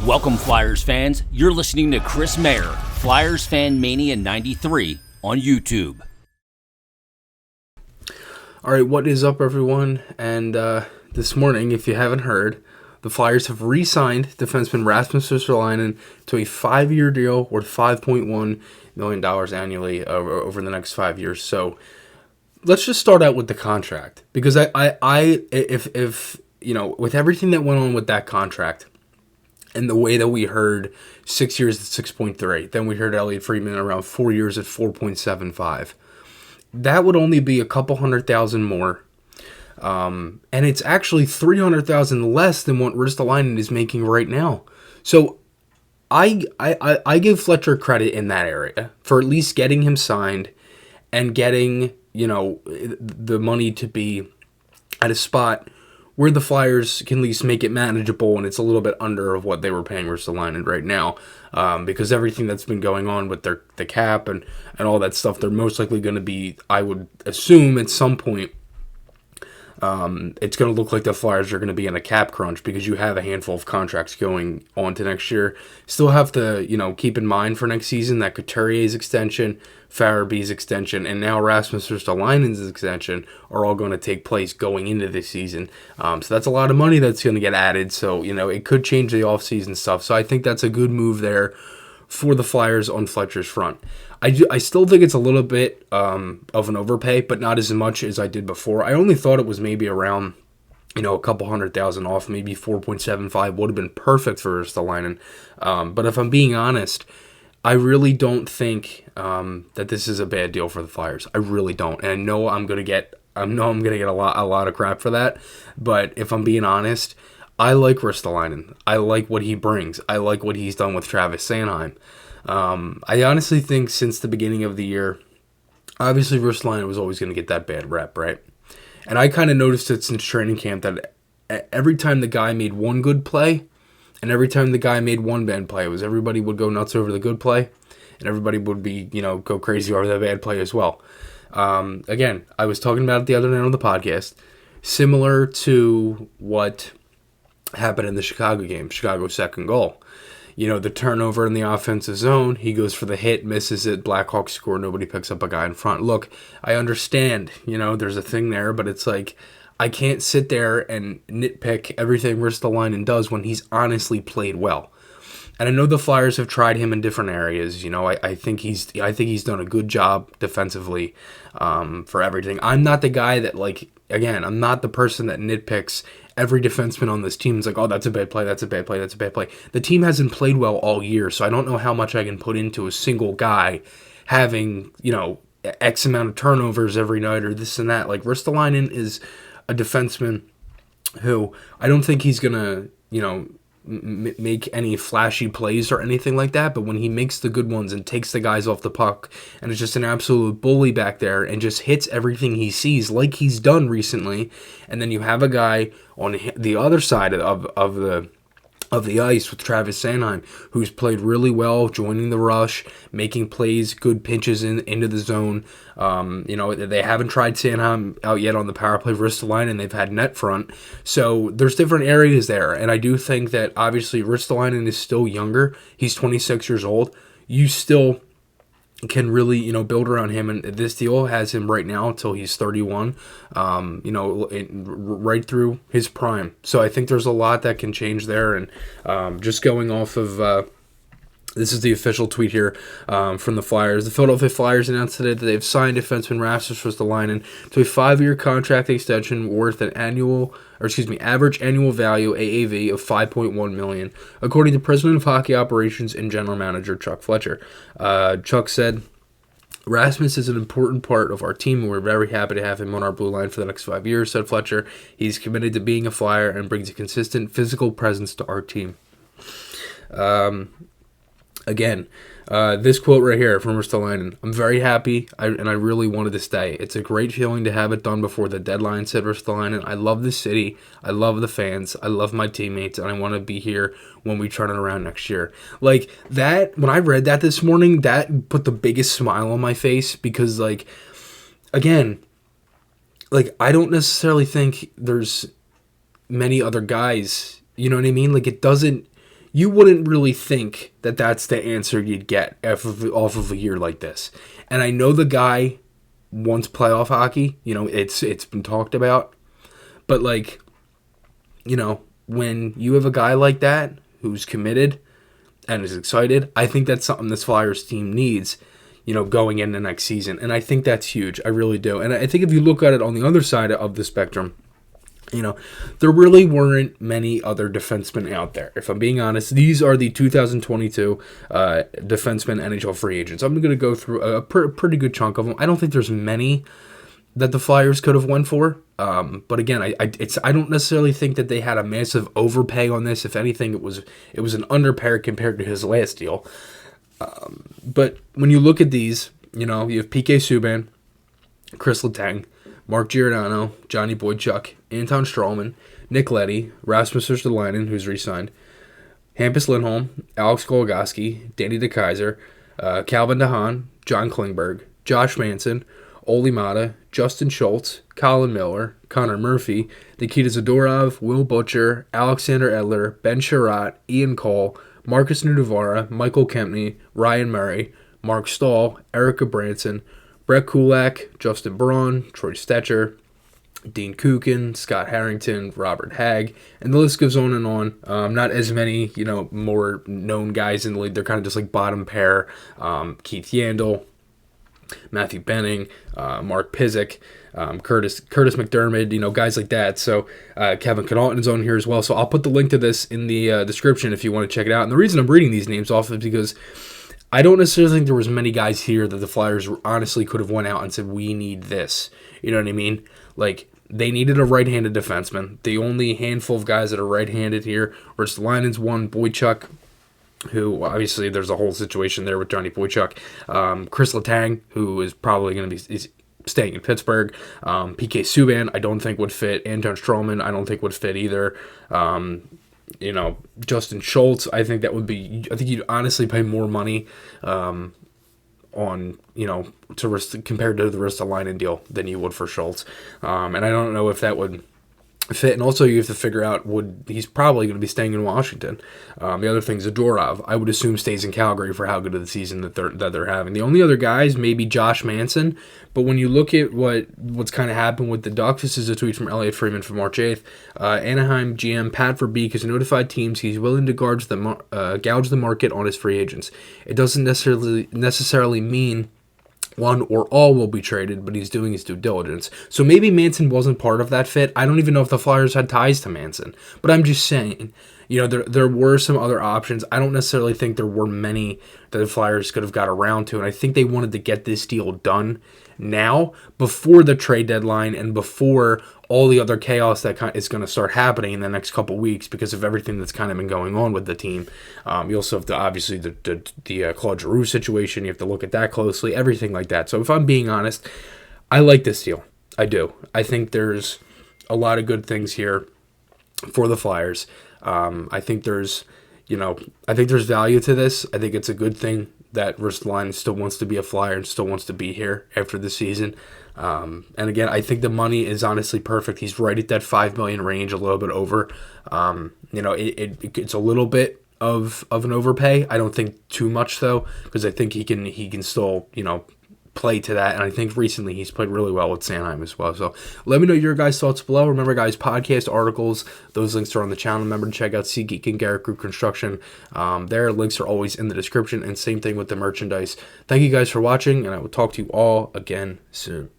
Welcome, Flyers fans. You're listening to Chris Mayer, Flyers Fan Mania 93 on YouTube. All right, what is up, everyone? And this morning, if you haven't heard, the Flyers have re-signed defenseman Rasmus Ristolainen to a 5-year deal worth $5.1 million annually over the next 5 years. So let's just start out with the contract, because if you know, with everything that went on with that contract, and the way that we heard 6 years at 6.3, then we heard Elliot Friedman around 4 years at 4.75. That would only be a couple $100,000 more. And it's actually $300,000 less than what Ristolainen is making right now. So I give Fletcher credit in that area for at least getting him signed and getting, you know, the money to be at a spot where the Flyers can at least make it manageable, and it's a little bit under of what they were paying Ristolainen right now, because everything that's been going on with the cap and all that stuff, they're most likely going to be, I would assume, at some point, it's going to look like the Flyers are going to be in a cap crunch because you have a handful of contracts going on to next year. Still have to, you know, keep in mind for next season that Couturier's extension, Farabee's extension, and now Rasmus Ristolainen's extension are all going to take place going into this season. So that's a lot of money that's going to get added. So, you know, it could change the offseason stuff. So I think that's a good move there for the Flyers on Fletcher's front. I still think it's a little bit of an overpay, but not as much as I did before. I only thought it was maybe around, you know, a couple $100,000 off, maybe 4.75 would have been perfect for Ristolainen. But if I'm being honest, I really don't think that this is a bad deal for the Flyers. I really don't, and I know I'm gonna get a lot of crap for that. But if I'm being honest, I like Ristolainen. I like what he brings. I like what he's done with Travis Sanheim. I honestly think since the beginning of the year, obviously Ristolainen was always going to get that bad rep, right? And I kind of noticed it since training camp that every time the guy made one good play and every time the guy made one bad play, everybody would go nuts over the good play and everybody would be, you know, go crazy over the bad play as well. Again, I was talking about it the other night on the podcast, similar to what happened in the Chicago game, Chicago's second goal. You know, the turnover in the offensive zone, he goes for the hit, misses it, Blackhawks score, nobody picks up a guy in front. Look, I understand, you know, there's a thing there, but it's like, I can't sit there and nitpick everything Ristolainen does when he's honestly played well. And I know the Flyers have tried him in different areas. You know, I think he's done a good job defensively for everything. I'm not the guy that, like, again, I'm not the person that nitpicks every defenseman on this team. Is like, oh, that's a bad play, that's a bad play, that's a bad play. The team hasn't played well all year, so I don't know how much I can put into a single guy having, you know, X amount of turnovers every night or this and that. Like, Ristolainen is a defenseman who I don't think he's going to, you know, make any flashy plays or anything like that, but when he makes the good ones and takes the guys off the puck and is just an absolute bully back there and just hits everything he sees like he's done recently, and then you have a guy on the other side of the ice with Travis Sanheim, who's played really well, joining the rush, making plays, good pinches into the zone. You know, they haven't tried Sanheim out yet on the power play. Ristolainen, they've had net front. So there's different areas there. And I do think that obviously Ristolainen is still younger. He's 26 years old. You still can really, you know, build around him, and this deal has him right now until he's 31, you know, right through his prime. So I think there's a lot that can change there, and just going off of this is the official tweet here from the Flyers. The Philadelphia Flyers announced today that they've signed defenseman Rasmus Ristolainen to a 5-year contract extension worth an average annual value (AAV) of $5.1 million, according to President of Hockey Operations and General Manager Chuck Fletcher. Chuck said, "Rasmus is an important part of our team, and we're very happy to have him on our blue line for the next 5 years," said Fletcher. "He's committed to being a Flyer and brings a consistent physical presence to our team." Again, this quote right here from Ristolainen, "I'm very happy, and I really wanted to stay. It's a great feeling to have it done before the deadline," said Ristolainen. "I love the city, I love the fans, I love my teammates, and I want to be here when we turn it around next year." Like, that, when I read that this morning, that put the biggest smile on my face, because, like, again, like, I don't necessarily think there's many other guys, you know what I mean? Like, it doesn't... you wouldn't really think that that's the answer you'd get off of a year like this. And I know the guy wants playoff hockey. It's been talked about. But, like, when you have a guy like that who's committed and is excited, I think that's something this Flyers team needs, going into next season. And I think that's huge. I really do. And I think if you look at it on the other side of the spectrum, there really weren't many other defensemen out there. If I'm being honest, these are the 2022 defensemen NHL free agents. I'm going to go through a pretty good chunk of them. I don't think there's many that the Flyers could have went for. But again, I don't necessarily think that they had a massive overpay on this. If anything, it was an underpay compared to his last deal. But when you look at these, you have PK Subban, Chris Letang, Mark Giordano, Johnny Boychuk, Anton Strawman, Nick Leddy, Rasmus Ristolainen, who's re-signed, Hampus Lindholm, Alex Goligoski, Danny DeKaiser, Calvin DeHaan, John Klingberg, Josh Manson, Oli Mata, Justin Schultz, Colin Miller, Connor Murphy, Nikita Zadorov, Will Butcher, Alexander Edler, Ben Sherratt, Ian Cole, Marcus Nudavara, Michael Kempney, Ryan Murray, Mark Stahl, Erica Branson, Brett Kulak, Justin Braun, Troy Stetcher, Dean Kukin, Scott Harrington, Robert Hagg, and the list goes on and on. Not as many, more known guys in the league. They're kind of just like bottom pair. Keith Yandel, Matthew Benning, Mark Pizik, Curtis McDermott, guys like that. So Kevin Connaughton is on here as well. So I'll put the link to this in the description if you want to check it out. And the reason I'm reading these names off is because I don't necessarily think there was many guys here that the Flyers honestly could have went out and said, we need this. You know what I mean? Like, they needed a right-handed defenseman. The only handful of guys that are right-handed here, Ristolainen's one, Boychuk, who obviously there's a whole situation there with Johnny Boychuk. Chris Letang, who is probably going to be staying in Pittsburgh. PK Subban, I don't think would fit. Anton Strawman, I don't think would fit either. Justin Schultz, I think you'd honestly pay more money on, compared to the Ristolainen deal than you would for Schultz. And I don't know if that would fit. And also you have to figure out, he's probably going to be staying in Washington. The other thing, Zadorov, I would assume stays in Calgary for how good of the season that they're having. The only other guys, maybe Josh Manson, but when you look at what's kind of happened with the Ducks, this is a tweet from Elliot Freeman from March 8th. Anaheim GM Pat Verbeek has notified teams he's willing to gouge the market on his free agents. It doesn't necessarily mean one or all will be traded, but he's doing his due diligence. So maybe Manson wasn't part of that fit. I don't even know if the Flyers had ties to Manson. But I'm just saying, there were some other options. I don't necessarily think there were many that the Flyers could have got around to. And I think they wanted to get this deal done now, before the trade deadline and before all the other chaos that is going to start happening in the next couple weeks because of everything that's kind of been going on with the team. You also have obviously the Claude Giroux situation. You have to look at that closely, everything like that. So if I'm being honest, I like this deal. I do. I think there's a lot of good things here for the Flyers. I think there's value to this. I think it's a good thing that Ristolainen still wants to be a Flyer and still wants to be here after the season. And again, I think the money is honestly perfect. He's right at that $5 million range, a little bit over. It's a little bit of an overpay. I don't think too much though, because I think he can still play to that, and I think recently he's played really well with Sanheim as well. So let me know your guys' thoughts below. Remember, guys, podcast articles, those links are on the channel. Remember to check out SeatGeek and Garrett Group Construction. Their links are always in the description, and same thing with the merchandise. Thank you guys for watching, and I will talk to you all again soon.